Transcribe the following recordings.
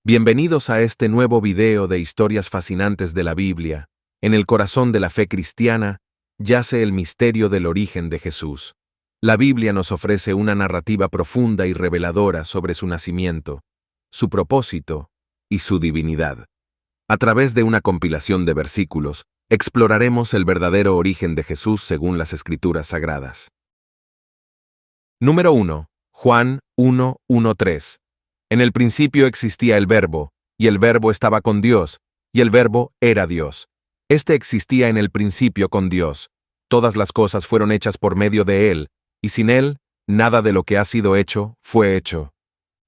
Bienvenidos a este nuevo video de historias fascinantes de la Biblia. En el corazón de la fe cristiana yace el misterio del origen de Jesús. La Biblia nos ofrece una narrativa profunda y reveladora sobre su nacimiento, su propósito y su divinidad. A través de una compilación de versículos, exploraremos el verdadero origen de Jesús según las Escrituras Sagradas. Número 1. Juan 1:1-3. En el principio existía el Verbo, y el Verbo estaba con Dios, y el Verbo era Dios. Este existía en el principio con Dios. Todas las cosas fueron hechas por medio de Él, y sin Él, nada de lo que ha sido hecho fue hecho.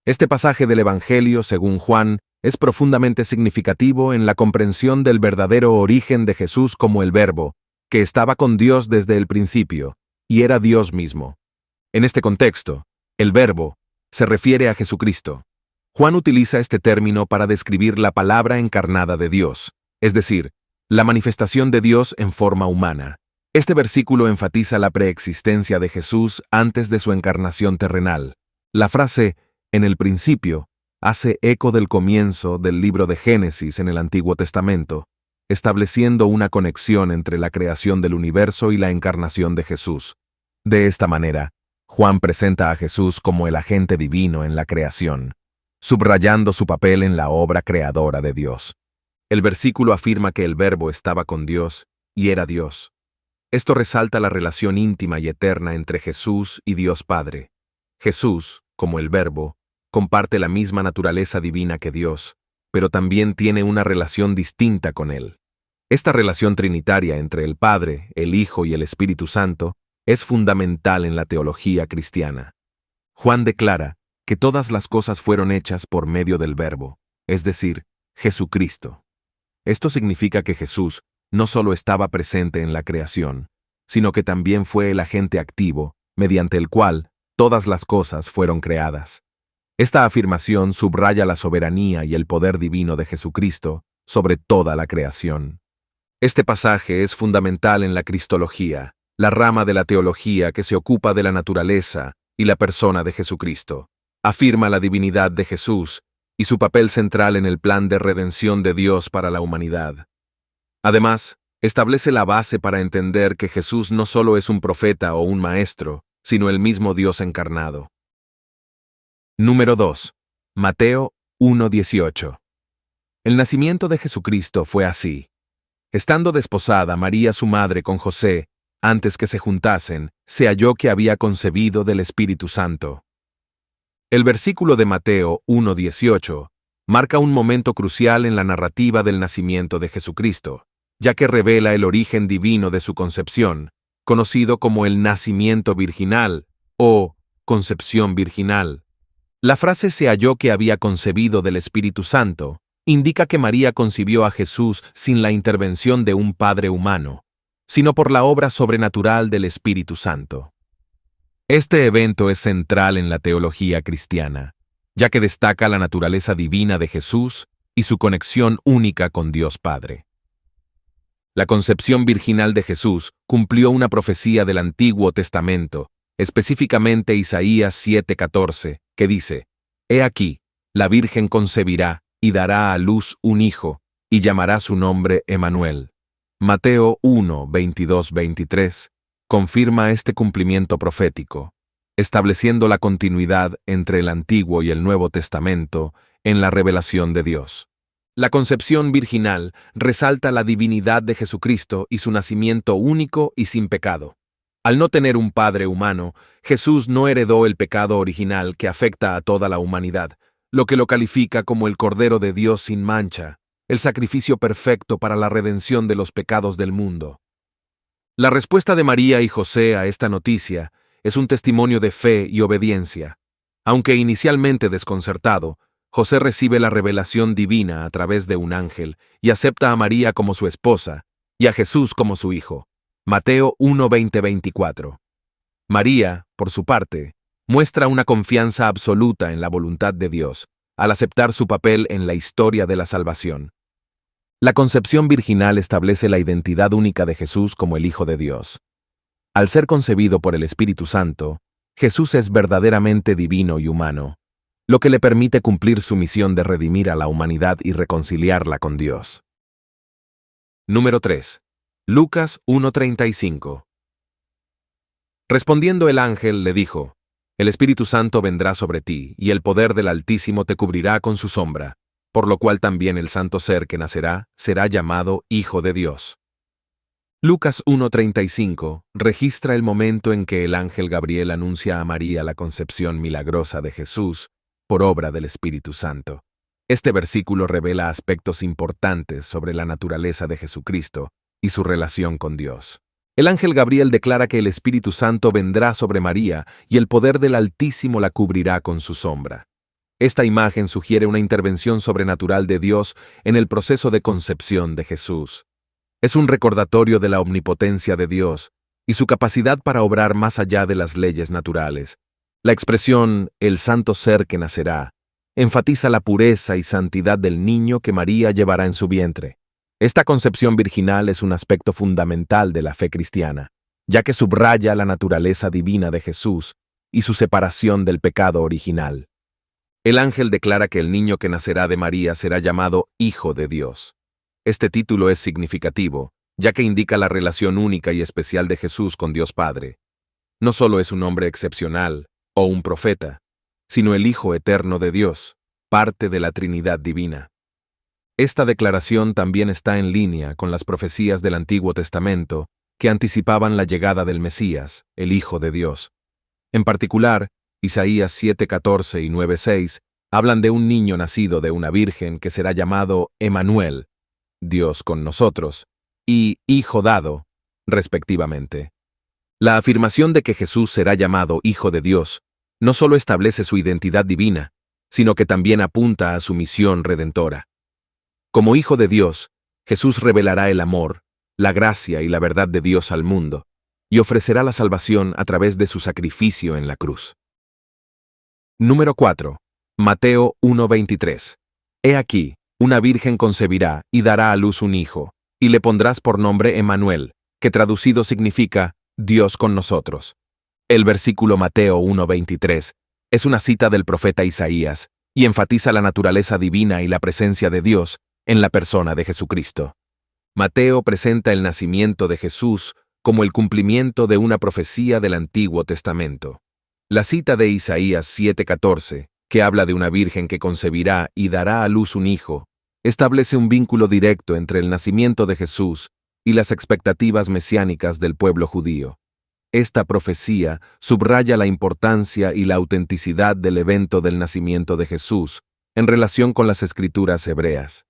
Este pasaje del Evangelio, según Juan, es profundamente significativo en la comprensión del verdadero origen de Jesús como el Verbo, que estaba con Dios desde el principio, y era Dios mismo. En este contexto, el Verbo se refiere a Jesucristo. Juan utiliza este término para describir la palabra encarnada de Dios, es decir, la manifestación de Dios en forma humana. Este versículo enfatiza la preexistencia de Jesús antes de su encarnación terrenal. La frase, en el principio, hace eco del comienzo del libro de Génesis en el Antiguo Testamento, estableciendo una conexión entre la creación del universo y la encarnación de Jesús. De esta manera, Juan presenta a Jesús como el agente divino en la creación, subrayando su papel en la obra creadora de Dios. El versículo afirma que el Verbo estaba con Dios y era Dios. Esto resalta la relación íntima y eterna entre Jesús y Dios Padre. Jesús, como el Verbo, comparte la misma naturaleza divina que Dios, pero también tiene una relación distinta con Él. Esta relación trinitaria entre el Padre, el Hijo y el Espíritu Santo es fundamental en la teología cristiana. Juan declara que todas las cosas fueron hechas por medio del Verbo, es decir, Jesucristo. Esto significa que Jesús no solo estaba presente en la creación, sino que también fue el agente activo, mediante el cual todas las cosas fueron creadas. Esta afirmación subraya la soberanía y el poder divino de Jesucristo sobre toda la creación. Este pasaje es fundamental en la cristología, la rama de la teología que se ocupa de la naturaleza y la persona de Jesucristo. Afirma la divinidad de Jesús y su papel central en el plan de redención de Dios para la humanidad. Además, establece la base para entender que Jesús no solo es un profeta o un maestro, sino el mismo Dios encarnado. Número 2. Mateo 1:18. El nacimiento de Jesucristo fue así. Estando desposada María su madre con José, antes que se juntasen, se halló que había concebido del Espíritu Santo. El versículo de Mateo 1:18 marca un momento crucial en la narrativa del nacimiento de Jesucristo, ya que revela el origen divino de su concepción, conocido como el nacimiento virginal o concepción virginal. La frase "se halló que había concebido del Espíritu Santo" indica que María concibió a Jesús sin la intervención de un padre humano, sino por la obra sobrenatural del Espíritu Santo. Este evento es central en la teología cristiana, ya que destaca la naturaleza divina de Jesús y su conexión única con Dios Padre. La concepción virginal de Jesús cumplió una profecía del Antiguo Testamento, específicamente Isaías 7:14, que dice: «He aquí, la Virgen concebirá y dará a luz un hijo, y llamará su nombre Emmanuel». Mateo 1:22-23 confirma este cumplimiento profético, estableciendo la continuidad entre el Antiguo y el Nuevo Testamento en la revelación de Dios. La concepción virginal resalta la divinidad de Jesucristo y su nacimiento único y sin pecado. Al no tener un padre humano, Jesús no heredó el pecado original que afecta a toda la humanidad, lo que lo califica como el Cordero de Dios sin mancha, el sacrificio perfecto para la redención de los pecados del mundo. La respuesta de María y José a esta noticia es un testimonio de fe y obediencia. Aunque inicialmente desconcertado, José recibe la revelación divina a través de un ángel y acepta a María como su esposa y a Jesús como su hijo. Mateo 1:20-24. María, por su parte, muestra una confianza absoluta en la voluntad de Dios al aceptar su papel en la historia de la salvación. La concepción virginal establece la identidad única de Jesús como el Hijo de Dios. Al ser concebido por el Espíritu Santo, Jesús es verdaderamente divino y humano. lo que le permite cumplir su misión de redimir a la humanidad y reconciliarla con Dios. Número 3. Lucas 1:35. Respondiendo el ángel le dijo: El Espíritu Santo vendrá sobre ti, y el poder del Altísimo te cubrirá con su sombra, por lo cual también el santo ser que nacerá será llamado Hijo de Dios. Lucas 1:35 registra el momento en que el ángel Gabriel anuncia a María la concepción milagrosa de Jesús por obra del Espíritu Santo. Este versículo revela aspectos importantes sobre la naturaleza de Jesucristo y su relación con Dios. El ángel Gabriel declara que el Espíritu Santo vendrá sobre María y el poder del Altísimo la cubrirá con su sombra. Esta imagen sugiere una intervención sobrenatural de Dios en el proceso de concepción de Jesús. Es un recordatorio de la omnipotencia de Dios y su capacidad para obrar más allá de las leyes naturales. La expresión «el santo ser que nacerá» enfatiza la pureza y santidad del niño que María llevará en su vientre. Esta concepción virginal es un aspecto fundamental de la fe cristiana, ya que subraya la naturaleza divina de Jesús y su separación del pecado original. El ángel declara que el niño que nacerá de María será llamado Hijo de Dios. Este título es significativo, ya que indica la relación única y especial de Jesús con Dios Padre. No solo es un hombre excepcional o un profeta, sino el Hijo eterno de Dios, parte de la Trinidad divina. Esta declaración también está en línea con las profecías del Antiguo Testamento que anticipaban la llegada del Mesías, el Hijo de Dios. En particular, Isaías 7:14 y 9:6 hablan de un niño nacido de una virgen que será llamado Emanuel, Dios con nosotros, y Hijo dado, respectivamente. La afirmación de que Jesús será llamado Hijo de Dios no solo establece su identidad divina, sino que también apunta a su misión redentora. Como Hijo de Dios, Jesús revelará el amor, la gracia y la verdad de Dios al mundo, y ofrecerá la salvación a través de su sacrificio en la cruz. Número 4. Mateo 1:23. He aquí, una virgen concebirá y dará a luz un hijo, y le pondrás por nombre Emmanuel, que traducido significa Dios con nosotros. El versículo Mateo 1:23 es una cita del profeta Isaías y enfatiza la naturaleza divina y la presencia de Dios en la persona de Jesucristo. Mateo presenta el nacimiento de Jesús como el cumplimiento de una profecía del Antiguo Testamento. La cita de Isaías 7:14, que habla de una virgen que concebirá y dará a luz un hijo, establece un vínculo directo entre el nacimiento de Jesús y las expectativas mesiánicas del pueblo judío. Esta profecía subraya la importancia y la autenticidad del evento del nacimiento de Jesús en relación con las escrituras hebreas.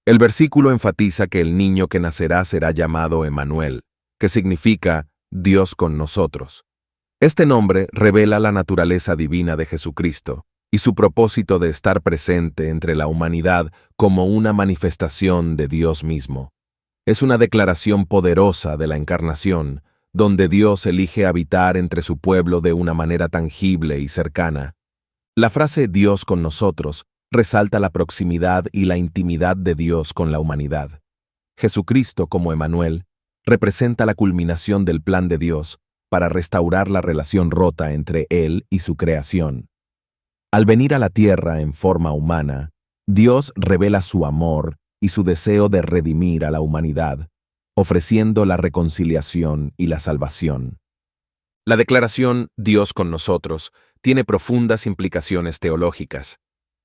El versículo enfatiza que el niño que nacerá será llamado Emmanuel, que significa Dios con nosotros. Este nombre revela la naturaleza divina de Jesucristo y su propósito de estar presente entre la humanidad como una manifestación de Dios mismo. Es una declaración poderosa de la encarnación, donde Dios elige habitar entre su pueblo de una manera tangible y cercana. La frase Dios con nosotros resalta la proximidad y la intimidad de Dios con la humanidad. Jesucristo, como Emmanuel, representa la culminación del plan de Dios para restaurar la relación rota entre Él y su creación. Al venir a la tierra en forma humana, Dios revela su amor y su deseo de redimir a la humanidad, ofreciendo la reconciliación y la salvación. La declaración Dios con nosotros tiene profundas implicaciones teológicas.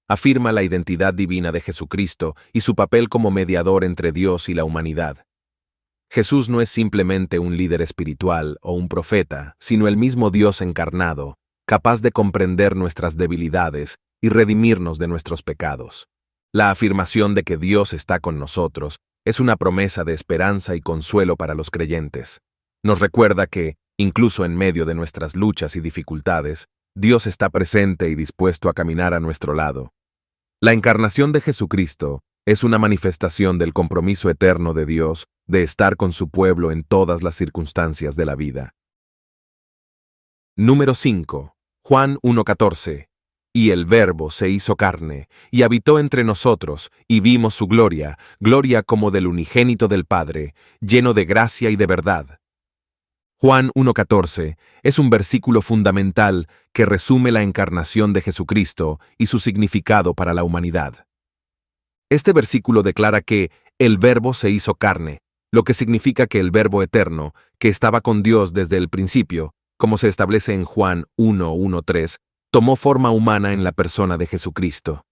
Afirma la identidad divina de Jesucristo y su papel como mediador entre Dios y la humanidad. Jesús no es simplemente un líder espiritual o un profeta, sino el mismo Dios encarnado, capaz de comprender nuestras debilidades y redimirnos de nuestros pecados. La afirmación de que Dios está con nosotros es una promesa de esperanza y consuelo para los creyentes. Nos recuerda que, incluso en medio de nuestras luchas y dificultades, Dios está presente y dispuesto a caminar a nuestro lado. La encarnación de Jesucristo es una manifestación del compromiso eterno de Dios de estar con su pueblo en todas las circunstancias de la vida. Número 5. Juan 1:14. Y el Verbo se hizo carne, y habitó entre nosotros, y vimos su gloria, gloria como del unigénito del Padre, lleno de gracia y de verdad. Juan 1:14 es un versículo fundamental que resume la encarnación de Jesucristo y su significado para la humanidad. Este versículo declara que el Verbo se hizo carne, lo que significa que el Verbo eterno, que estaba con Dios desde el principio, como se establece en Juan 1:1-3, tomó forma humana en la persona de Jesucristo.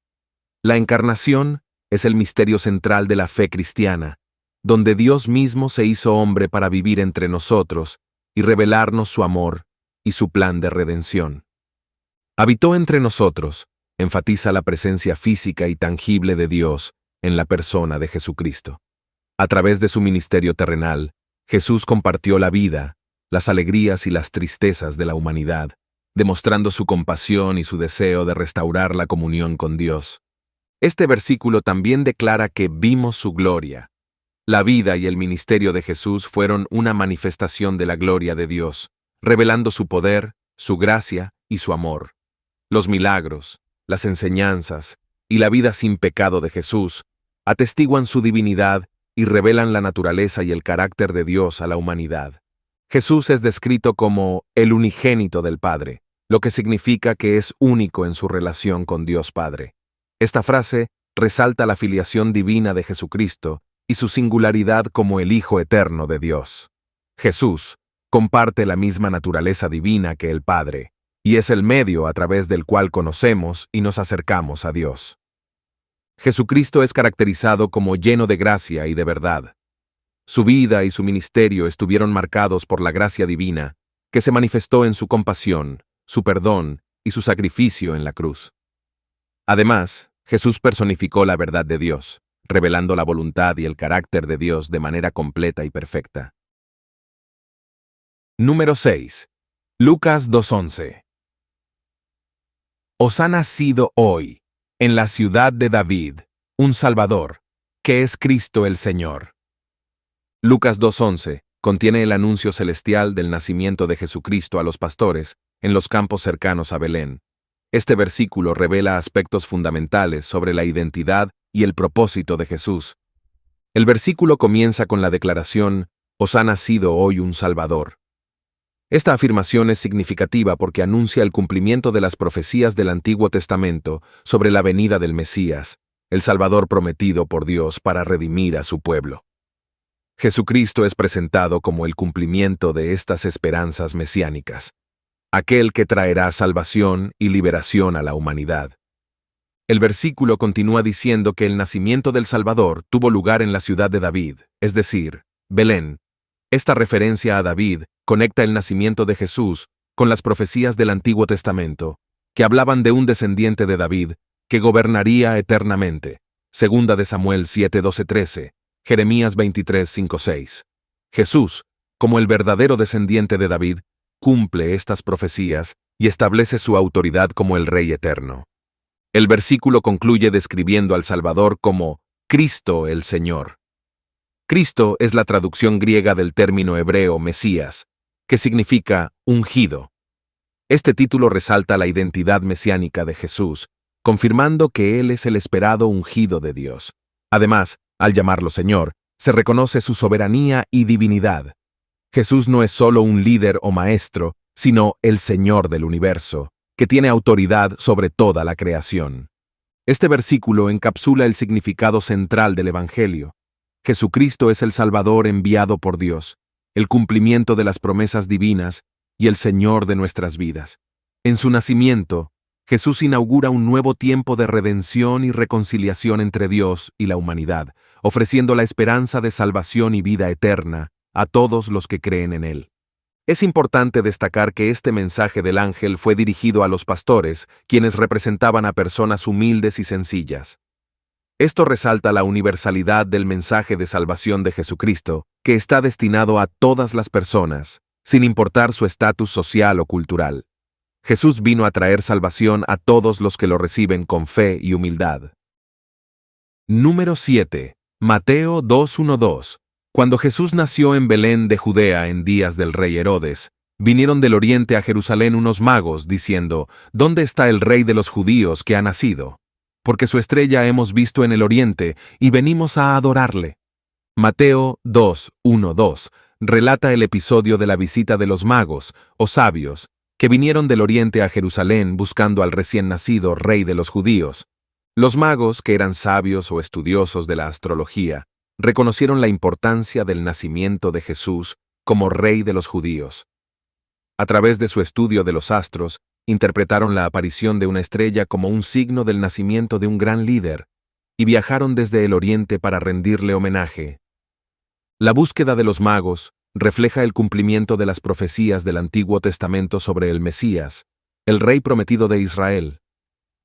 La encarnación es el misterio central de la fe cristiana, donde Dios mismo se hizo hombre para vivir entre nosotros y revelarnos su amor y su plan de redención. Habitó entre nosotros, enfatiza la presencia física y tangible de Dios en la persona de Jesucristo. A través de su ministerio terrenal, Jesús compartió la vida, las alegrías y las tristezas de la humanidad, demostrando su compasión y su deseo de restaurar la comunión con Dios. Este versículo también declara que vimos su gloria. La vida y el ministerio de Jesús fueron una manifestación de la gloria de Dios, revelando su poder, su gracia y su amor. Los milagros, las enseñanzas y la vida sin pecado de Jesús atestiguan su divinidad y revelan la naturaleza y el carácter de Dios a la humanidad. Jesús es descrito como el unigénito del Padre, lo que significa que es único en su relación con Dios Padre. Esta frase resalta la filiación divina de Jesucristo y su singularidad como el Hijo eterno de Dios. Jesús comparte la misma naturaleza divina que el Padre, y es el medio a través del cual conocemos y nos acercamos a Dios. Jesucristo es caracterizado como lleno de gracia y de verdad. Su vida y su ministerio estuvieron marcados por la gracia divina, que se manifestó en su compasión, su perdón y su sacrificio en la cruz. Además, Jesús personificó la verdad de Dios, revelando la voluntad y el carácter de Dios de manera completa y perfecta. Número 6. Lucas 2:11. Os ha nacido hoy, en la ciudad de David, un Salvador, que es Cristo el Señor. Lucas 2:11 contiene el anuncio celestial del nacimiento de Jesucristo a los pastores en los campos cercanos a Belén. Este versículo revela aspectos fundamentales sobre la identidad y el propósito de Jesús. El versículo comienza con la declaración, «Os ha nacido hoy un Salvador». Esta afirmación es significativa porque anuncia el cumplimiento de las profecías del Antiguo Testamento sobre la venida del Mesías, el Salvador prometido por Dios para redimir a su pueblo. Jesucristo es presentado como el cumplimiento de estas esperanzas mesiánicas, aquel que traerá salvación y liberación a la humanidad. El versículo continúa diciendo que el nacimiento del Salvador tuvo lugar en la ciudad de David, es decir, Belén. Esta referencia a David conecta el nacimiento de Jesús con las profecías del Antiguo Testamento, que hablaban de un descendiente de David que gobernaría eternamente. Segunda de Samuel 7:12-13, Jeremías 23:5-6. Jesús, como el verdadero descendiente de David, cumple estas profecías y establece su autoridad como el Rey eterno. El versículo concluye describiendo al Salvador como Cristo el Señor. Cristo es la traducción griega del término hebreo Mesías, que significa ungido. Este título resalta la identidad mesiánica de Jesús, confirmando que Él es el esperado ungido de Dios. Además, al llamarlo Señor, se reconoce su soberanía y divinidad. Jesús no es solo un líder o maestro, sino el Señor del universo, que tiene autoridad sobre toda la creación. Este versículo encapsula el significado central del Evangelio. Jesucristo es el Salvador enviado por Dios, el cumplimiento de las promesas divinas y el Señor de nuestras vidas. En su nacimiento, Jesús inaugura un nuevo tiempo de redención y reconciliación entre Dios y la humanidad, ofreciendo la esperanza de salvación y vida eterna a todos los que creen en Él. Es importante destacar que este mensaje del ángel fue dirigido a los pastores, quienes representaban a personas humildes y sencillas. Esto resalta la universalidad del mensaje de salvación de Jesucristo, que está destinado a todas las personas, sin importar su estatus social o cultural. Jesús vino a traer salvación a todos los que lo reciben con fe y humildad. Número 7. Mateo 2:1-2. Cuando Jesús nació en Belén de Judea en días del rey Herodes, vinieron del oriente a Jerusalén unos magos, diciendo, «¿Dónde está el rey de los judíos que ha nacido? Porque su estrella hemos visto en el oriente y venimos a adorarle». Mateo 2:1-2 relata el episodio de la visita de los magos, o sabios, que vinieron del oriente a Jerusalén buscando al recién nacido rey de los judíos. Los magos, que eran sabios o estudiosos de la astrología, reconocieron la importancia del nacimiento de Jesús como rey de los judíos. A través de su estudio de los astros, interpretaron la aparición de una estrella como un signo del nacimiento de un gran líder, y viajaron desde el oriente para rendirle homenaje. La búsqueda de los magos refleja el cumplimiento de las profecías del Antiguo Testamento sobre el Mesías, el rey prometido de Israel.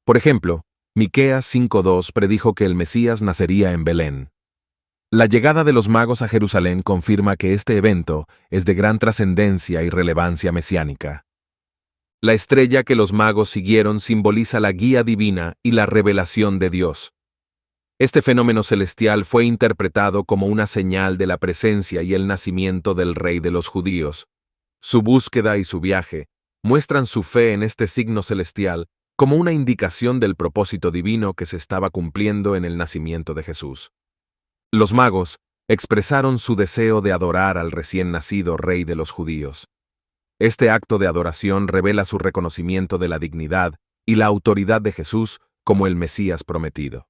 Por ejemplo, Miqueas 5:2 predijo que el Mesías nacería en Belén. La llegada de los magos a Jerusalén confirma que este evento es de gran trascendencia y relevancia mesiánica. La estrella que los magos siguieron simboliza la guía divina y la revelación de Dios. Este fenómeno celestial fue interpretado como una señal de la presencia y el nacimiento del rey de los judíos. Su búsqueda y su viaje muestran su fe en este signo celestial como una indicación del propósito divino que se estaba cumpliendo en el nacimiento de Jesús. Los magos expresaron su deseo de adorar al recién nacido rey de los judíos. Este acto de adoración revela su reconocimiento de la dignidad y la autoridad de Jesús como el Mesías prometido.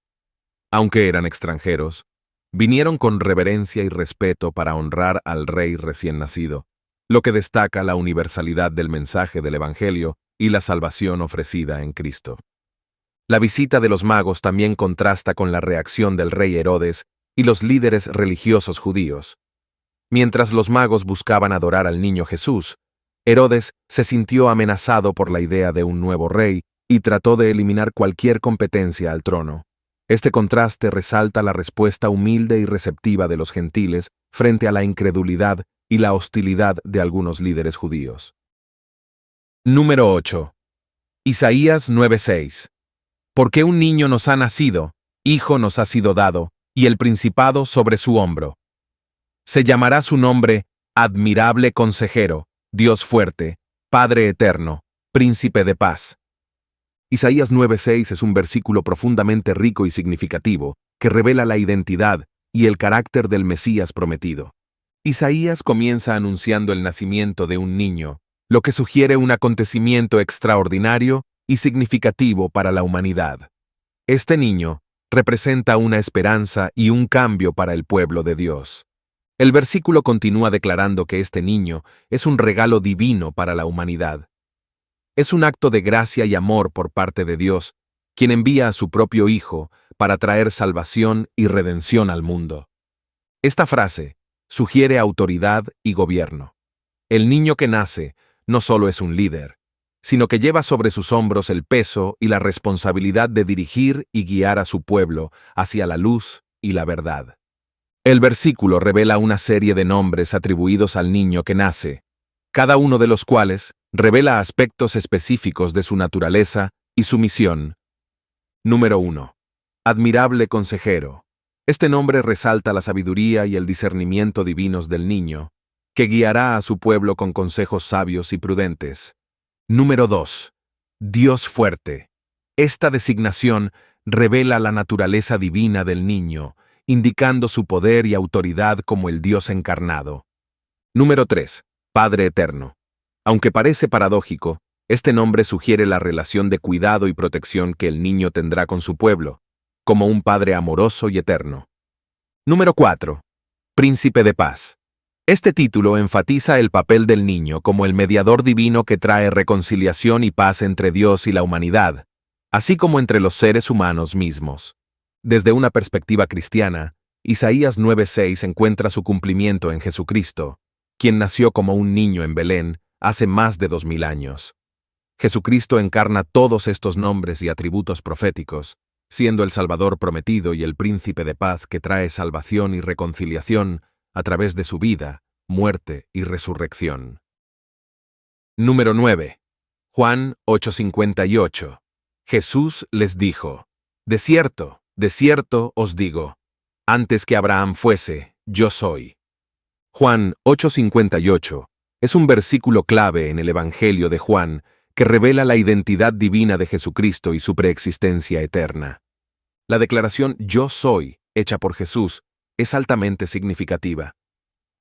Aunque eran extranjeros, vinieron con reverencia y respeto para honrar al rey recién nacido, lo que destaca la universalidad del mensaje del Evangelio y la salvación ofrecida en Cristo. La visita de los magos también contrasta con la reacción del rey Herodes y los líderes religiosos judíos. Mientras los magos buscaban adorar al niño Jesús, Herodes se sintió amenazado por la idea de un nuevo rey y trató de eliminar cualquier competencia al trono. Este contraste resalta la respuesta humilde y receptiva de los gentiles frente a la incredulidad y la hostilidad de algunos líderes judíos. Número 8. Isaías 9:6. Porque un niño nos ha nacido, hijo nos ha sido dado, y el principado sobre su hombro. Se llamará su nombre Admirable Consejero, Dios Fuerte, Padre Eterno, Príncipe de Paz. Isaías 9:6 es un versículo profundamente rico y significativo que revela la identidad y el carácter del Mesías prometido. Isaías comienza anunciando el nacimiento de un niño, lo que sugiere un acontecimiento extraordinario y significativo para la humanidad. Este niño representa una esperanza y un cambio para el pueblo de Dios. El versículo continúa declarando que este niño es un regalo divino para la humanidad. Es un acto de gracia y amor por parte de Dios, quien envía a su propio Hijo para traer salvación y redención al mundo. Esta frase sugiere autoridad y gobierno. El niño que nace no solo es un líder, sino que lleva sobre sus hombros el peso y la responsabilidad de dirigir y guiar a su pueblo hacia la luz y la verdad. El versículo revela una serie de nombres atribuidos al niño que nace, cada uno de los cuales revela aspectos específicos de su naturaleza y su misión. Número 1. Admirable Consejero. Este nombre resalta la sabiduría y el discernimiento divinos del niño, que guiará a su pueblo con consejos sabios y prudentes. Número 2. Dios Fuerte. Esta designación revela la naturaleza divina del niño, indicando su poder y autoridad como el Dios encarnado. Número 3. Padre Eterno. Aunque parece paradójico, este nombre sugiere la relación de cuidado y protección que el niño tendrá con su pueblo, como un Padre amoroso y eterno. Número 4. Príncipe de Paz. Este título enfatiza el papel del niño como el mediador divino que trae reconciliación y paz entre Dios y la humanidad, así como entre los seres humanos mismos. Desde una perspectiva cristiana, Isaías 9:6 encuentra su cumplimiento en Jesucristo, quien nació como un niño en Belén hace más de 2000 años. Jesucristo encarna todos estos nombres y atributos proféticos, siendo el Salvador prometido y el Príncipe de Paz que trae salvación y reconciliación a través de su vida, muerte y resurrección. Número 9. Juan 8:58. Jesús les dijo: De cierto os digo, antes que Abraham fuese, yo soy. Juan 8:58 es un versículo clave en el Evangelio de Juan que revela la identidad divina de Jesucristo y su preexistencia eterna. La declaración yo soy, hecha por Jesús, es altamente significativa.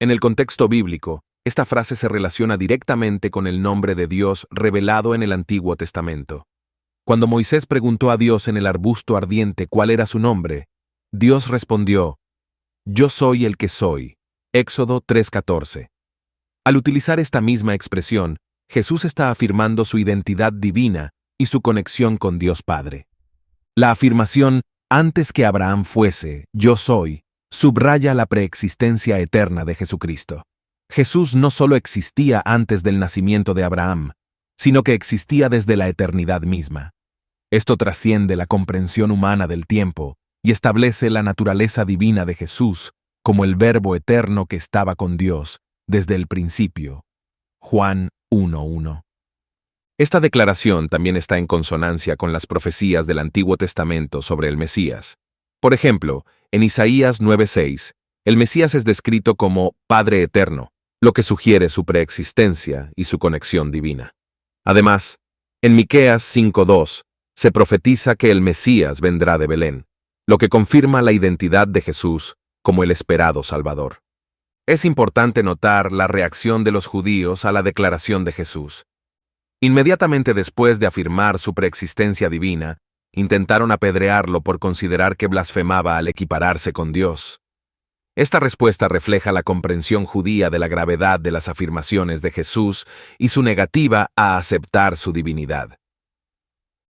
En el contexto bíblico, esta frase se relaciona directamente con el nombre de Dios revelado en el Antiguo Testamento. Cuando Moisés preguntó a Dios en el arbusto ardiente cuál era su nombre, Dios respondió: Yo soy el que soy. Éxodo 3:14. Al utilizar esta misma expresión, Jesús está afirmando su identidad divina y su conexión con Dios Padre. La afirmación, antes que Abraham fuese, yo soy, subraya la preexistencia eterna de Jesucristo. Jesús no solo existía antes del nacimiento de Abraham, sino que existía desde la eternidad misma. Esto trasciende la comprensión humana del tiempo y establece la naturaleza divina de Jesús como el Verbo eterno que estaba con Dios desde el principio. Juan 1:1. Esta declaración también está en consonancia con las profecías del Antiguo Testamento sobre el Mesías. Por ejemplo, en Isaías 9:6, el Mesías es descrito como Padre Eterno, lo que sugiere su preexistencia y su conexión divina. Además, en Miqueas 5:2, se profetiza que el Mesías vendrá de Belén, lo que confirma la identidad de Jesús como el esperado Salvador. Es importante notar la reacción de los judíos a la declaración de Jesús. Inmediatamente después de afirmar su preexistencia divina, intentaron apedrearlo por considerar que blasfemaba al equipararse con Dios. Esta respuesta refleja la comprensión judía de la gravedad de las afirmaciones de Jesús y su negativa a aceptar su divinidad.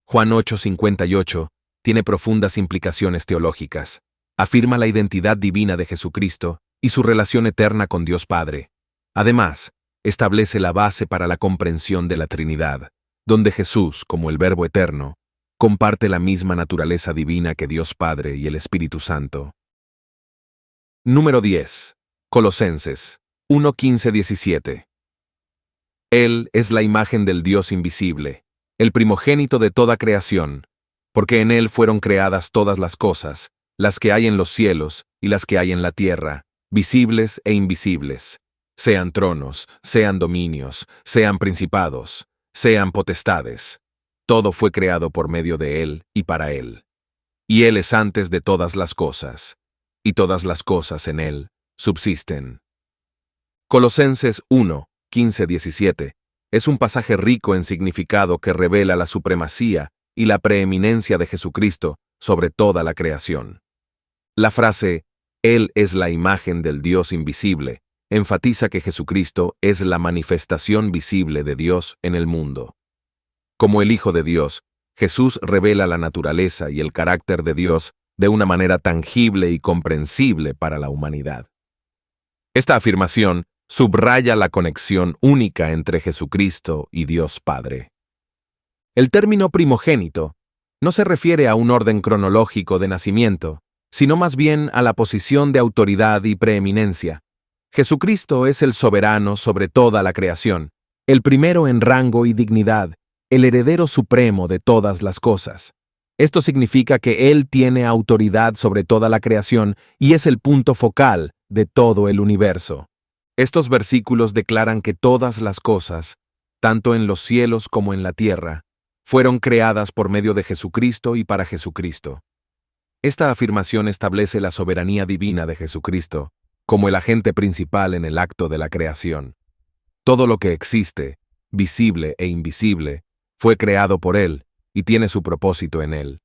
Juan 8:58 tiene profundas implicaciones teológicas. Afirma la identidad divina de Jesucristo y su relación eterna con Dios Padre. Además, establece la base para la comprensión de la Trinidad, donde Jesús, como el Verbo eterno, comparte la misma naturaleza divina que Dios Padre y el Espíritu Santo. Número 10. Colosenses 1:15-17. Él es la imagen del Dios invisible, el primogénito de toda creación, porque en Él fueron creadas todas las cosas, las que hay en los cielos y las que hay en la tierra, visibles e invisibles, sean tronos, sean dominios, sean principados, sean potestades. Todo fue creado por medio de Él y para Él. Y Él es antes de todas las cosas, y todas las cosas en Él subsisten. Colosenses 1:15-17 es un pasaje rico en significado que revela la supremacía y la preeminencia de Jesucristo sobre toda la creación. La frase, Él es la imagen del Dios invisible, enfatiza que Jesucristo es la manifestación visible de Dios en el mundo. Como el Hijo de Dios, Jesús revela la naturaleza y el carácter de Dios de una manera tangible y comprensible para la humanidad. Esta afirmación subraya la conexión única entre Jesucristo y Dios Padre. El término primogénito no se refiere a un orden cronológico de nacimiento, sino más bien a la posición de autoridad y preeminencia. Jesucristo es el soberano sobre toda la creación, el primero en rango y dignidad, el heredero supremo de todas las cosas. Esto significa que Él tiene autoridad sobre toda la creación y es el punto focal de todo el universo. Estos versículos declaran que todas las cosas, tanto en los cielos como en la tierra, fueron creadas por medio de Jesucristo y para Jesucristo. Esta afirmación establece la soberanía divina de Jesucristo como el agente principal en el acto de la creación. Todo lo que existe, visible e invisible, fue creado por Él y tiene su propósito en Él.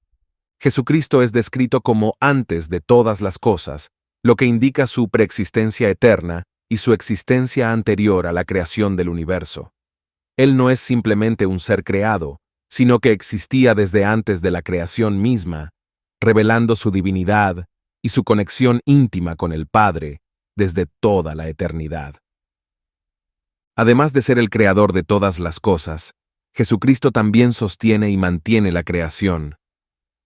Jesucristo es descrito como antes de todas las cosas, lo que indica su preexistencia eterna y su existencia anterior a la creación del universo. Él no es simplemente un ser creado, sino que existía desde antes de la creación misma, revelando su divinidad y su conexión íntima con el Padre desde toda la eternidad. Además de ser el creador de todas las cosas, Jesucristo también sostiene y mantiene la creación.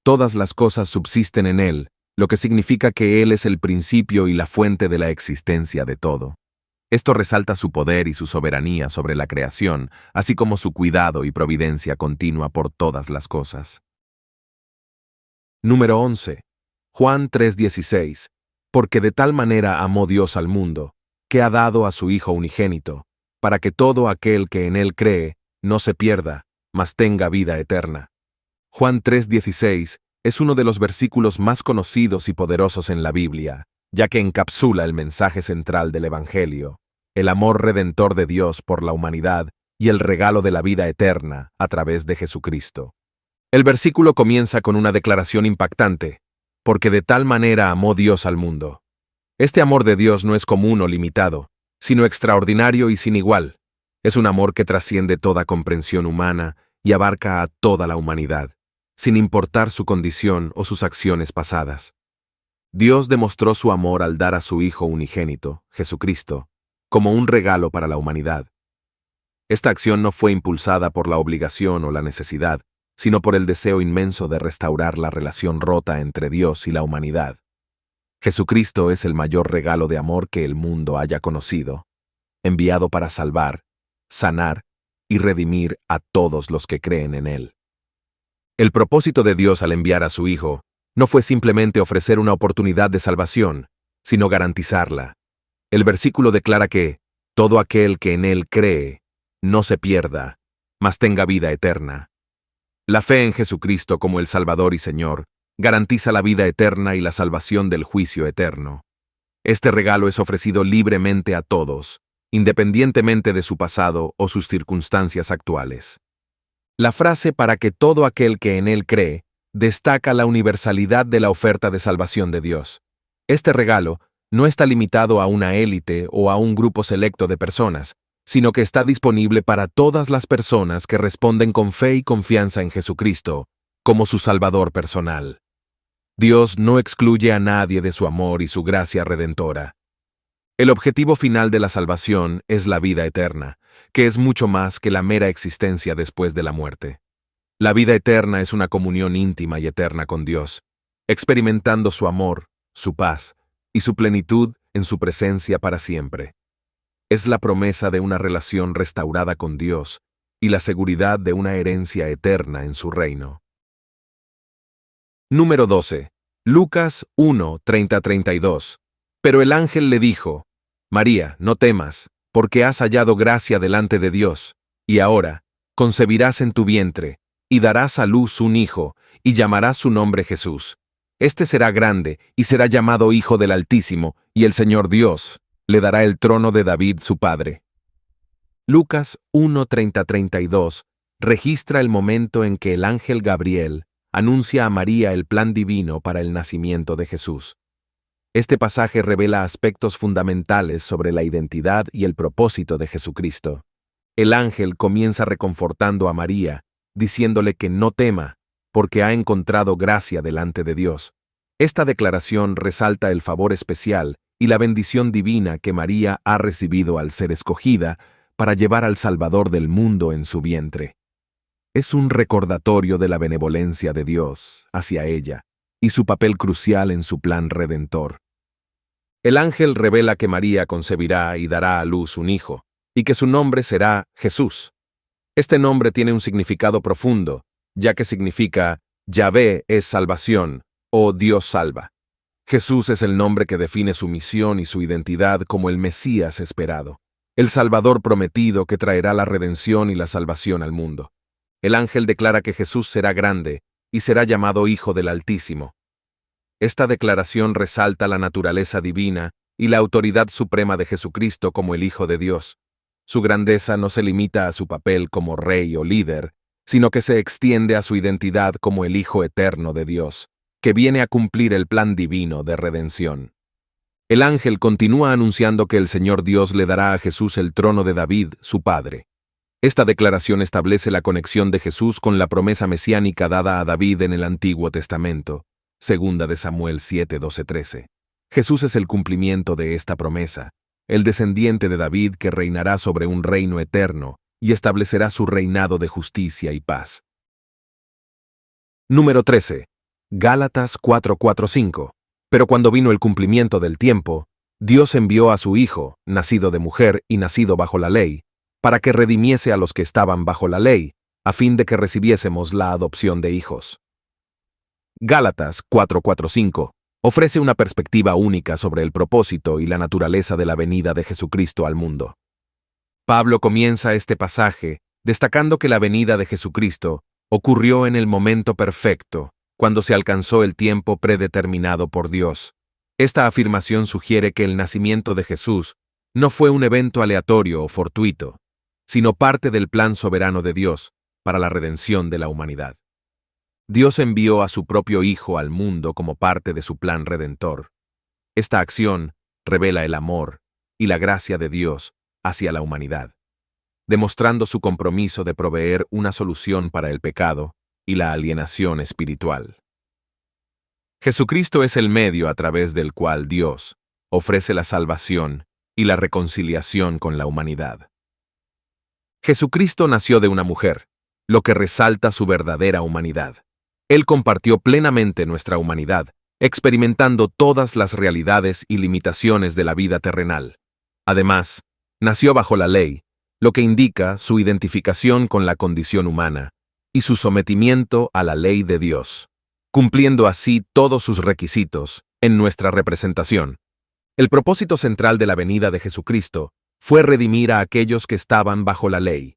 Todas las cosas subsisten en Él, lo que significa que Él es el principio y la fuente de la existencia de todo. Esto resalta su poder y su soberanía sobre la creación, así como su cuidado y providencia continua por todas las cosas. Número 11. Juan 3:16. Porque de tal manera amó Dios al mundo, que ha dado a su Hijo unigénito, para que todo aquel que en Él cree no se pierda, mas tenga vida eterna. Juan 3:16 es uno de los versículos más conocidos y poderosos en la Biblia, ya que encapsula el mensaje central del Evangelio, el amor redentor de Dios por la humanidad y el regalo de la vida eterna a través de Jesucristo. El versículo comienza con una declaración impactante, porque de tal manera amó Dios al mundo. Este amor de Dios no es común o limitado, sino extraordinario y sin igual. Es un amor que trasciende toda comprensión humana y abarca a toda la humanidad, sin importar su condición o sus acciones pasadas. Dios demostró su amor al dar a su Hijo unigénito, Jesucristo, como un regalo para la humanidad. Esta acción no fue impulsada por la obligación o la necesidad, sino por el deseo inmenso de restaurar la relación rota entre Dios y la humanidad. Jesucristo es el mayor regalo de amor que el mundo haya conocido, enviado para salvar, sanar y redimir a todos los que creen en Él. El propósito de Dios al enviar a su Hijo no fue simplemente ofrecer una oportunidad de salvación, sino garantizarla. El versículo declara que todo aquel que en Él cree no se pierda, mas tenga vida eterna. La fe en Jesucristo como el Salvador y Señor garantiza la vida eterna y la salvación del juicio eterno. Este regalo es ofrecido libremente a todos, independientemente de su pasado o sus circunstancias actuales. La frase "para que todo aquel que en Él cree" destaca la universalidad de la oferta de salvación de Dios. Este regalo no está limitado a una élite o a un grupo selecto de personas, sino que está disponible para todas las personas que responden con fe y confianza en Jesucristo como su Salvador personal. Dios no excluye a nadie de su amor y su gracia redentora. El objetivo final de la salvación es la vida eterna, que es mucho más que la mera existencia después de la muerte. La vida eterna es una comunión íntima y eterna con Dios, experimentando su amor, su paz y su plenitud en su presencia para siempre. Es la promesa de una relación restaurada con Dios y la seguridad de una herencia eterna en su reino. Número 12. Lucas 1, 30-32. Pero el ángel le dijo: María, no temas, porque has hallado gracia delante de Dios, y ahora concebirás en tu vientre, y darás a luz un hijo, y llamarás su nombre Jesús. Este será grande, y será llamado Hijo del Altísimo, y el Señor Dios le dará el trono de David su padre. Lucas 1, 30-32 registra el momento en que el ángel Gabriel anuncia a María el plan divino para el nacimiento de Jesús. Este pasaje revela aspectos fundamentales sobre la identidad y el propósito de Jesucristo. El ángel comienza reconfortando a María, diciéndole que no tema, porque ha encontrado gracia delante de Dios. Esta declaración resalta el favor especial y la bendición divina que María ha recibido al ser escogida para llevar al Salvador del mundo en su vientre. Es un recordatorio de la benevolencia de Dios hacia ella y su papel crucial en su plan redentor. El ángel revela que María concebirá y dará a luz un hijo, y que su nombre será Jesús. Este nombre tiene un significado profundo, ya que significa Yahvé es salvación o Dios salva. Jesús es el nombre que define su misión y su identidad como el Mesías esperado, el Salvador prometido que traerá la redención y la salvación al mundo. El ángel declara que Jesús será grande y será llamado Hijo del Altísimo. Esta declaración resalta la naturaleza divina y la autoridad suprema de Jesucristo como el Hijo de Dios. Su grandeza no se limita a su papel como rey o líder, sino que se extiende a su identidad como el Hijo eterno de Dios, que viene a cumplir el plan divino de redención. El ángel continúa anunciando que el Señor Dios le dará a Jesús el trono de David, su padre. Esta declaración establece la conexión de Jesús con la promesa mesiánica dada a David en el Antiguo Testamento, 2 Samuel 7, 12-13. Jesús es el cumplimiento de esta promesa, el descendiente de David que reinará sobre un reino eterno y establecerá su reinado de justicia y paz. Número 13. Gálatas 4:4-5. Pero cuando vino el cumplimiento del tiempo, Dios envió a su Hijo, nacido de mujer y nacido bajo la ley, para que redimiese a los que estaban bajo la ley, a fin de que recibiésemos la adopción de hijos. Gálatas 4:4-5 ofrece una perspectiva única sobre el propósito y la naturaleza de la venida de Jesucristo al mundo. Pablo comienza este pasaje destacando que la venida de Jesucristo ocurrió en el momento perfecto, cuando se alcanzó el tiempo predeterminado por Dios. Esta afirmación sugiere que el nacimiento de Jesús no fue un evento aleatorio o fortuito, sino parte del plan soberano de Dios para la redención de la humanidad. Dios envió a su propio Hijo al mundo como parte de su plan redentor. Esta acción revela el amor y la gracia de Dios hacia la humanidad, demostrando su compromiso de proveer una solución para el pecado y la alienación espiritual. Jesucristo es el medio a través del cual Dios ofrece la salvación y la reconciliación con la humanidad. Jesucristo nació de una mujer, lo que resalta su verdadera humanidad. Él compartió plenamente nuestra humanidad, experimentando todas las realidades y limitaciones de la vida terrenal. Además, nació bajo la ley, lo que indica su identificación con la condición humana y su sometimiento a la ley de Dios, cumpliendo así todos sus requisitos en nuestra representación. El propósito central de la venida de Jesucristo fue redimir a aquellos que estaban bajo la ley,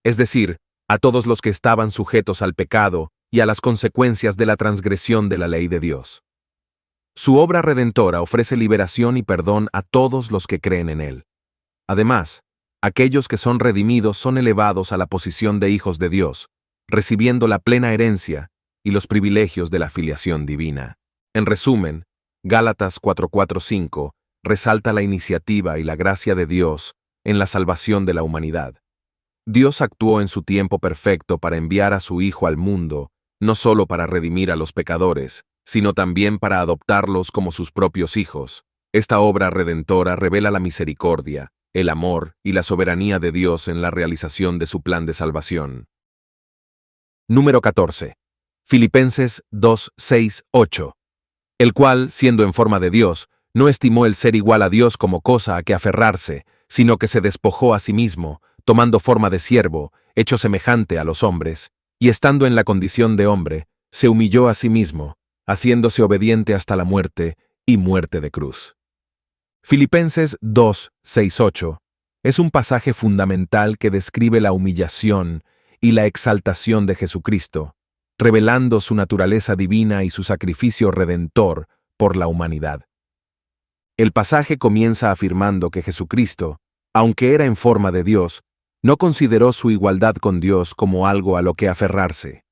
es decir, a todos los que estaban sujetos al pecado y a las consecuencias de la transgresión de la ley de Dios. Su obra redentora ofrece liberación y perdón a todos los que creen en Él. Además, aquellos que son redimidos son elevados a la posición de hijos de Dios, recibiendo la plena herencia y los privilegios de la filiación divina. En resumen, Gálatas 4:4-5 resalta la iniciativa y la gracia de Dios en la salvación de la humanidad. Dios actuó en su tiempo perfecto para enviar a su Hijo al mundo, no solo para redimir a los pecadores, sino también para adoptarlos como sus propios hijos. Esta obra redentora revela la misericordia, el amor y la soberanía de Dios en la realización de su plan de salvación. Número 14. Filipenses 2:6-8. El cual, siendo en forma de Dios, no estimó el ser igual a Dios como cosa a que aferrarse, sino que se despojó a sí mismo, tomando forma de siervo, hecho semejante a los hombres, y estando en la condición de hombre, se humilló a sí mismo, haciéndose obediente hasta la muerte y muerte de cruz. Filipenses 2:6-8 es un pasaje fundamental que describe la humillación y la exaltación de Jesucristo, revelando su naturaleza divina y su sacrificio redentor por la humanidad. El pasaje comienza afirmando que Jesucristo, aunque era en forma de Dios, no consideró su igualdad con Dios como algo a lo que aferrarse.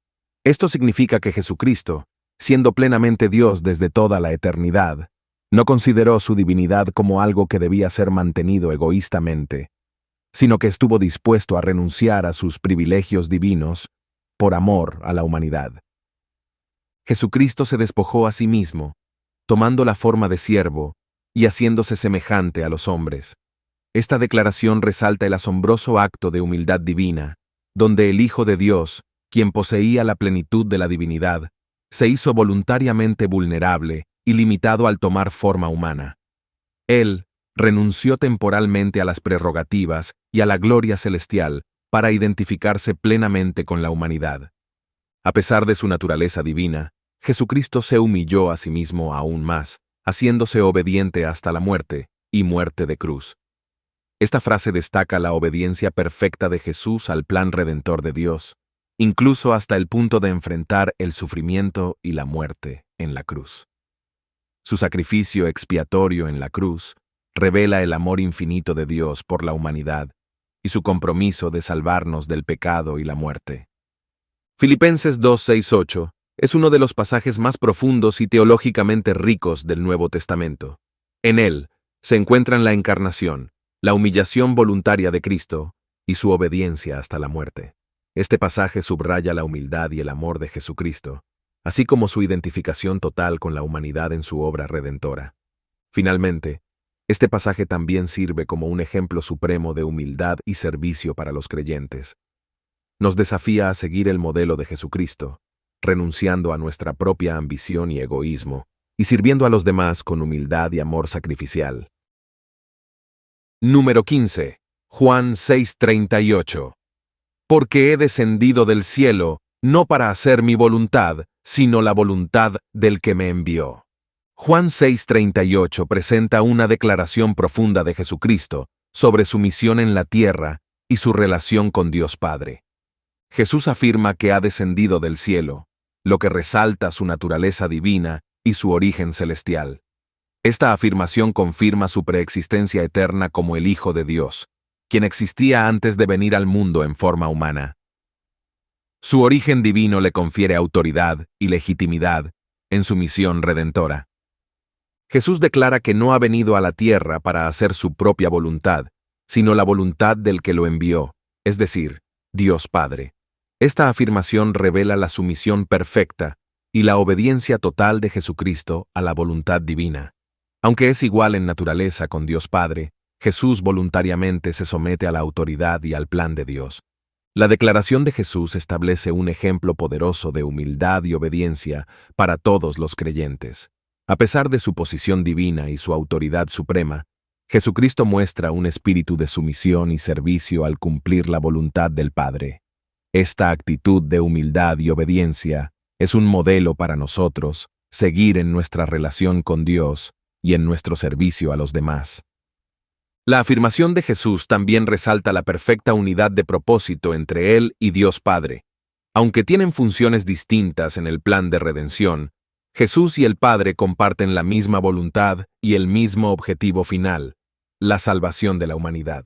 Esto significa que Jesucristo, siendo plenamente Dios desde toda la eternidad, no consideró su divinidad como algo que debía ser mantenido egoístamente, sino que estuvo dispuesto a renunciar a sus privilegios divinos por amor a la humanidad. Jesucristo se despojó a sí mismo, tomando la forma de siervo y haciéndose semejante a los hombres. Esta declaración resalta el asombroso acto de humildad divina, donde el Hijo de Dios, quien poseía la plenitud de la divinidad, se hizo voluntariamente vulnerable y limitado al tomar forma humana. Él renunció temporalmente a las prerrogativas y a la gloria celestial para identificarse plenamente con la humanidad. A pesar de su naturaleza divina, Jesucristo se humilló a sí mismo aún más, haciéndose obediente hasta la muerte y muerte de cruz. Esta frase destaca la obediencia perfecta de Jesús al plan redentor de Dios, incluso hasta el punto de enfrentar el sufrimiento y la muerte en la cruz. Su sacrificio expiatorio en la cruz revela el amor infinito de Dios por la humanidad y su compromiso de salvarnos del pecado y la muerte. Filipenses 2:6-8 es uno de los pasajes más profundos y teológicamente ricos del Nuevo Testamento. En él se encuentran la encarnación, la humillación voluntaria de Cristo y su obediencia hasta la muerte. Este pasaje subraya la humildad y el amor de Jesucristo, así como su identificación total con la humanidad en su obra redentora. Finalmente, este pasaje también sirve como un ejemplo supremo de humildad y servicio para los creyentes. Nos desafía a seguir el modelo de Jesucristo, renunciando a nuestra propia ambición y egoísmo, y sirviendo a los demás con humildad y amor sacrificial. Número 15. Juan 6:38. Porque he descendido del cielo, no para hacer mi voluntad, sino la voluntad del que me envió. Juan 6:38 presenta una declaración profunda de Jesucristo sobre su misión en la tierra y su relación con Dios Padre. Jesús afirma que ha descendido del cielo, lo que resalta su naturaleza divina y su origen celestial. Esta afirmación confirma su preexistencia eterna como el Hijo de Dios, quien existía antes de venir al mundo en forma humana. Su origen divino le confiere autoridad y legitimidad en su misión redentora. Jesús declara que no ha venido a la tierra para hacer su propia voluntad, sino la voluntad del que lo envió, es decir, Dios Padre. Esta afirmación revela la sumisión perfecta y la obediencia total de Jesucristo a la voluntad divina. Aunque es igual en naturaleza con Dios Padre, Jesús voluntariamente se somete a la autoridad y al plan de Dios. La declaración de Jesús establece un ejemplo poderoso de humildad y obediencia para todos los creyentes. A pesar de su posición divina y su autoridad suprema, Jesucristo muestra un espíritu de sumisión y servicio al cumplir la voluntad del Padre. Esta actitud de humildad y obediencia es un modelo para nosotros seguir en nuestra relación con Dios y en nuestro servicio a los demás. La afirmación de Jesús también resalta la perfecta unidad de propósito entre Él y Dios Padre. Aunque tienen funciones distintas en el plan de redención, Jesús y el Padre comparten la misma voluntad y el mismo objetivo final, la salvación de la humanidad.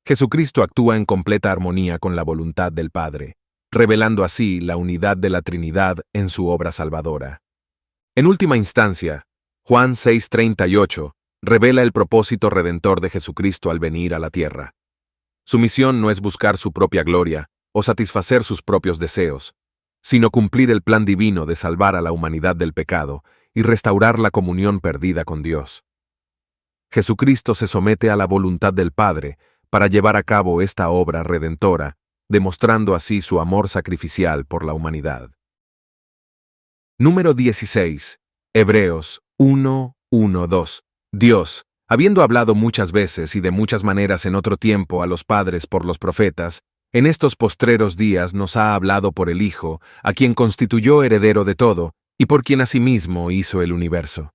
Jesucristo actúa en completa armonía con la voluntad del Padre, revelando así la unidad de la Trinidad en su obra salvadora. En última instancia, Juan 6:38 revela el propósito redentor de Jesucristo al venir a la tierra. Su misión no es buscar su propia gloria o satisfacer sus propios deseos, sino cumplir el plan divino de salvar a la humanidad del pecado y restaurar la comunión perdida con Dios. Jesucristo se somete a la voluntad del Padre para llevar a cabo esta obra redentora, demostrando así su amor sacrificial por la humanidad. Número 16. Hebreos 1:1-2. Dios, habiendo hablado muchas veces y de muchas maneras en otro tiempo a los padres por los profetas, en estos postreros días nos ha hablado por el Hijo, a quien constituyó heredero de todo, y por quien asimismo hizo el universo.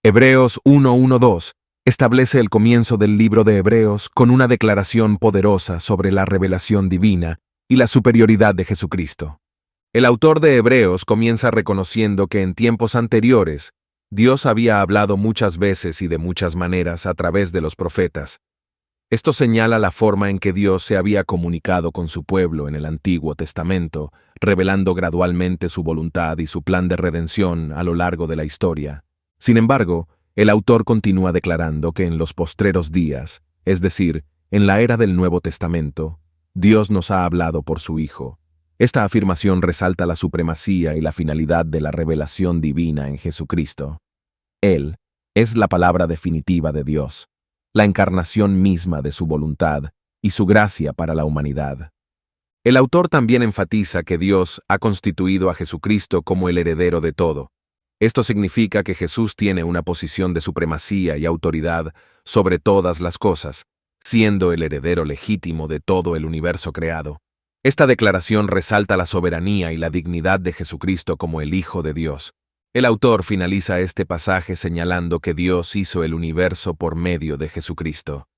Hebreos 1:1-2 establece el comienzo del libro de Hebreos con una declaración poderosa sobre la revelación divina y la superioridad de Jesucristo. El autor de Hebreos comienza reconociendo que en tiempos anteriores, Dios había hablado muchas veces y de muchas maneras a través de los profetas. Esto señala la forma en que Dios se había comunicado con su pueblo en el Antiguo Testamento, revelando gradualmente su voluntad y su plan de redención a lo largo de la historia. Sin embargo, el autor continúa declarando que en los postreros días, es decir, en la era del Nuevo Testamento, Dios nos ha hablado por su Hijo. Esta afirmación resalta la supremacía y la finalidad de la revelación divina en Jesucristo. Él es la palabra definitiva de Dios, la encarnación misma de su voluntad y su gracia para la humanidad. El autor también enfatiza que Dios ha constituido a Jesucristo como el heredero de todo. Esto significa que Jesús tiene una posición de supremacía y autoridad sobre todas las cosas, siendo el heredero legítimo de todo el universo creado. Esta declaración resalta la soberanía y la dignidad de Jesucristo como el Hijo de Dios. El autor finaliza este pasaje señalando que Dios hizo el universo por medio de Jesucristo.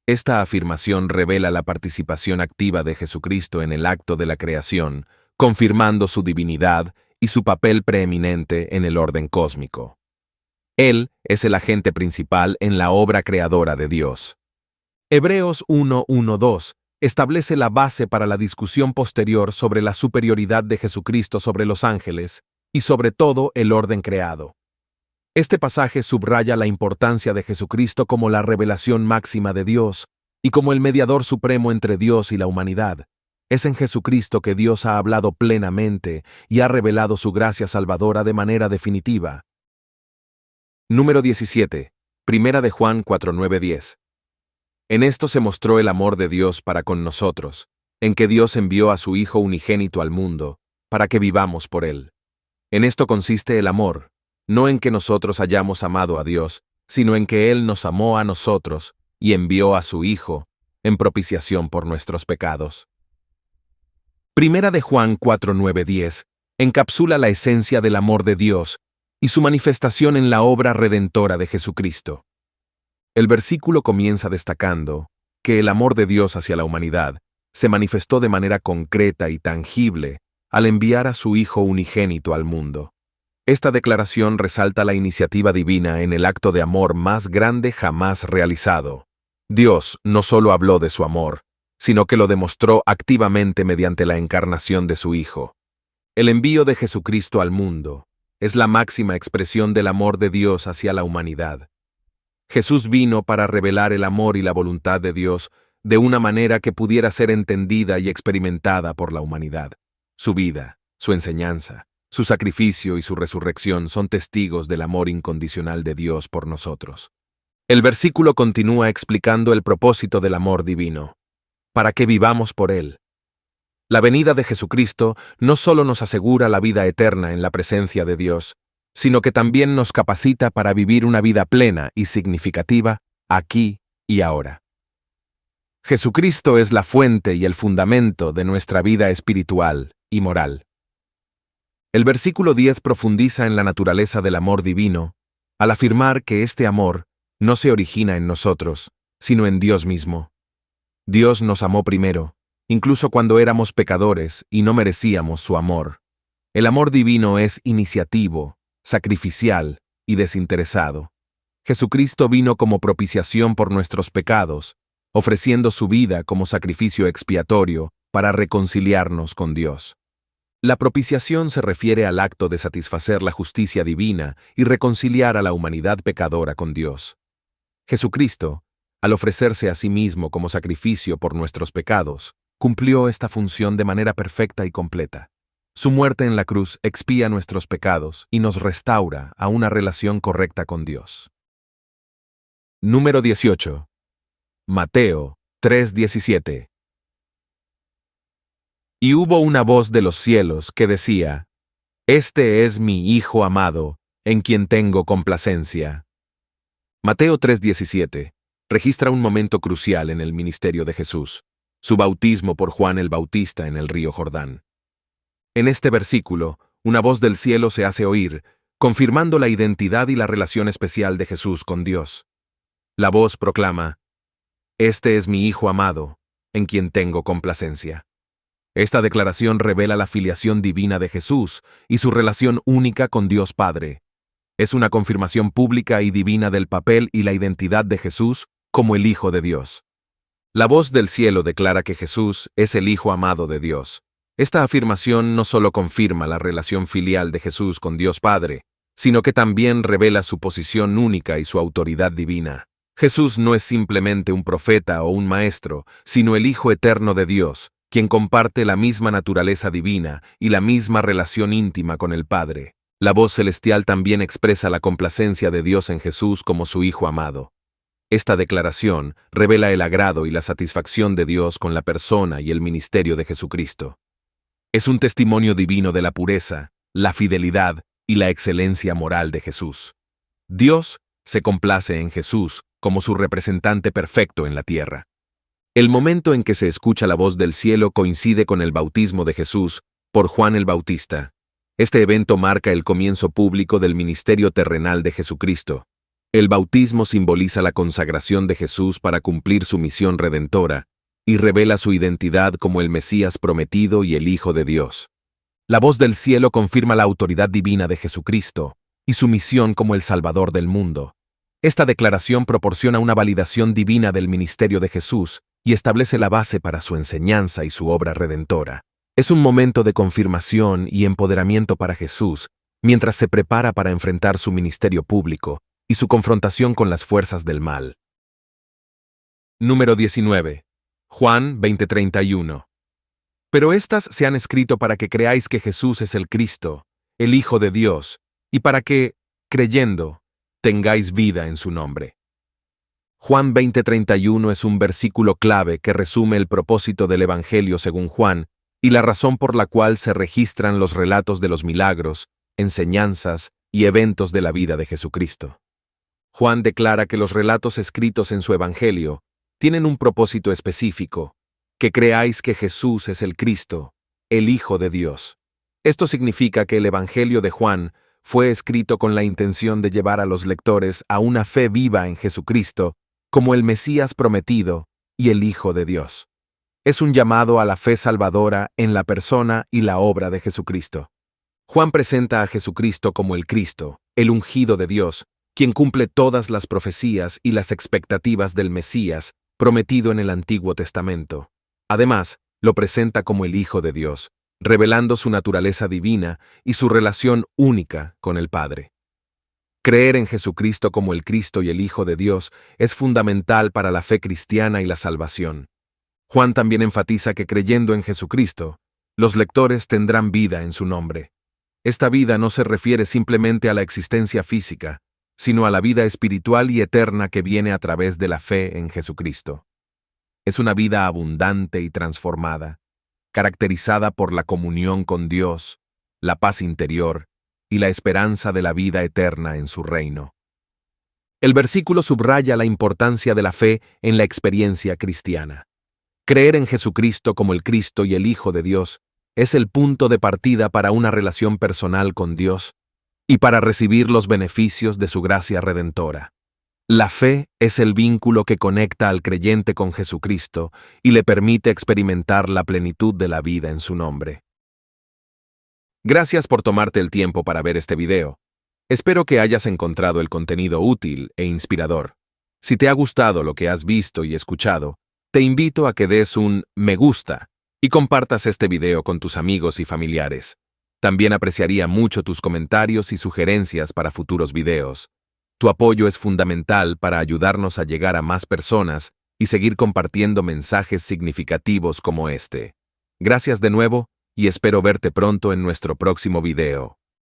Esta afirmación revela la participación activa de Jesucristo en el acto de la creación, confirmando su divinidad y su papel preeminente en el orden cósmico. Él es el agente principal en la obra creadora de Dios. Hebreos 1:1-2 establece la base para la discusión posterior sobre la superioridad de Jesucristo sobre los ángeles y sobre todo el orden creado. Este pasaje subraya la importancia de Jesucristo como la revelación máxima de Dios y como el mediador supremo entre Dios y la humanidad. Es en Jesucristo que Dios ha hablado plenamente y ha revelado su gracia salvadora de manera definitiva. Número 17. Primera de Juan 4:9-10. En esto se mostró el amor de Dios para con nosotros, en que Dios envió a su Hijo unigénito al mundo, para que vivamos por Él. En esto consiste el amor, no en que nosotros hayamos amado a Dios, sino en que Él nos amó a nosotros y envió a su Hijo, en propiciación por nuestros pecados. Primera de Juan 4:9-10 encapsula la esencia del amor de Dios y su manifestación en la obra redentora de Jesucristo. El versículo comienza destacando que el amor de Dios hacia la humanidad se manifestó de manera concreta y tangible al enviar a su Hijo unigénito al mundo. Esta declaración resalta la iniciativa divina en el acto de amor más grande jamás realizado. Dios no solo habló de su amor, sino que lo demostró activamente mediante la encarnación de su Hijo. El envío de Jesucristo al mundo es la máxima expresión del amor de Dios hacia la humanidad. Jesús vino para revelar el amor y la voluntad de Dios de una manera que pudiera ser entendida y experimentada por la humanidad. Su vida, su enseñanza, su sacrificio y su resurrección son testigos del amor incondicional de Dios por nosotros. El versículo continúa explicando el propósito del amor divino, para que vivamos por él. La venida de Jesucristo no solo nos asegura la vida eterna en la presencia de Dios, sino que también nos capacita para vivir una vida plena y significativa aquí y ahora. Jesucristo es la fuente y el fundamento de nuestra vida espiritual y moral. El versículo 10 profundiza en la naturaleza del amor divino, al afirmar que este amor no se origina en nosotros, sino en Dios mismo. Dios nos amó primero, incluso cuando éramos pecadores y no merecíamos su amor. El amor divino es iniciativo, sacrificial y desinteresado. Jesucristo vino como propiciación por nuestros pecados, ofreciendo su vida como sacrificio expiatorio para reconciliarnos con Dios. La propiciación se refiere al acto de satisfacer la justicia divina y reconciliar a la humanidad pecadora con Dios. Jesucristo, al ofrecerse a sí mismo como sacrificio por nuestros pecados, cumplió esta función de manera perfecta y completa. Su muerte en la cruz expía nuestros pecados y nos restaura a una relación correcta con Dios. Número 18. Mateo 3:17. Y hubo una voz de los cielos que decía: Este es mi Hijo amado, en quien tengo complacencia. Mateo 3:17 registra un momento crucial en el ministerio de Jesús, su bautismo por Juan el Bautista en el río Jordán. En este versículo, una voz del cielo se hace oír, confirmando la identidad y la relación especial de Jesús con Dios. La voz proclama: Este es mi Hijo amado, en quien tengo complacencia. Esta declaración revela la filiación divina de Jesús y su relación única con Dios Padre. Es una confirmación pública y divina del papel y la identidad de Jesús como el Hijo de Dios. La voz del cielo declara que Jesús es el Hijo amado de Dios. Esta afirmación no solo confirma la relación filial de Jesús con Dios Padre, sino que también revela su posición única y su autoridad divina. Jesús no es simplemente un profeta o un maestro, sino el Hijo eterno de Dios, quien comparte la misma naturaleza divina y la misma relación íntima con el Padre. La voz celestial también expresa la complacencia de Dios en Jesús como su Hijo amado. Esta declaración revela el agrado y la satisfacción de Dios con la persona y el ministerio de Jesucristo. Es un testimonio divino de la pureza, la fidelidad y la excelencia moral de Jesús. Dios se complace en Jesús como su representante perfecto en la tierra. El momento en que se escucha la voz del cielo coincide con el bautismo de Jesús por Juan el Bautista. Este evento marca el comienzo público del ministerio terrenal de Jesucristo. El bautismo simboliza la consagración de Jesús para cumplir su misión redentora y revela su identidad como el Mesías prometido y el Hijo de Dios. La voz del cielo confirma la autoridad divina de Jesucristo y su misión como el Salvador del mundo. Esta declaración proporciona una validación divina del ministerio de Jesús y establece la base para su enseñanza y su obra redentora. Es un momento de confirmación y empoderamiento para Jesús, mientras se prepara para enfrentar su ministerio público y su confrontación con las fuerzas del mal. Número 19. Juan 20:31. Pero estas se han escrito para que creáis que Jesús es el Cristo, el Hijo de Dios, y para que, creyendo, tengáis vida en su nombre. Juan 20:31 es un versículo clave que resume el propósito del Evangelio según Juan y la razón por la cual se registran los relatos de los milagros, enseñanzas y eventos de la vida de Jesucristo. Juan declara que los relatos escritos en su Evangelio tienen un propósito específico: que creáis que Jesús es el Cristo, el Hijo de Dios. Esto significa que el Evangelio de Juan fue escrito con la intención de llevar a los lectores a una fe viva en Jesucristo como el Mesías prometido y el Hijo de Dios. Es un llamado a la fe salvadora en la persona y la obra de Jesucristo. Juan presenta a Jesucristo como el Cristo, el ungido de Dios, quien cumple todas las profecías y las expectativas del Mesías prometido en el Antiguo Testamento. Además, lo presenta como el Hijo de Dios, revelando su naturaleza divina y su relación única con el Padre. Creer en Jesucristo como el Cristo y el Hijo de Dios es fundamental para la fe cristiana y la salvación. Juan también enfatiza que creyendo en Jesucristo, los lectores tendrán vida en su nombre. Esta vida no se refiere simplemente a la existencia física, sino a la vida espiritual y eterna que viene a través de la fe en Jesucristo. Es una vida abundante y transformada, caracterizada por la comunión con Dios, la paz interior y la esperanza de la vida eterna en su reino. El versículo subraya la importancia de la fe en la experiencia cristiana. Creer en Jesucristo como el Cristo y el Hijo de Dios es el punto de partida para una relación personal con Dios y para recibir los beneficios de su gracia redentora. La fe es el vínculo que conecta al creyente con Jesucristo y le permite experimentar la plenitud de la vida en su nombre. Gracias por tomarte el tiempo para ver este video. Espero que hayas encontrado el contenido útil e inspirador. Si te ha gustado lo que has visto y escuchado, te invito a que des un me gusta y compartas este video con tus amigos y familiares. También apreciaría mucho tus comentarios y sugerencias para futuros videos. Tu apoyo es fundamental para ayudarnos a llegar a más personas y seguir compartiendo mensajes significativos como este. Gracias de nuevo y espero verte pronto en nuestro próximo video.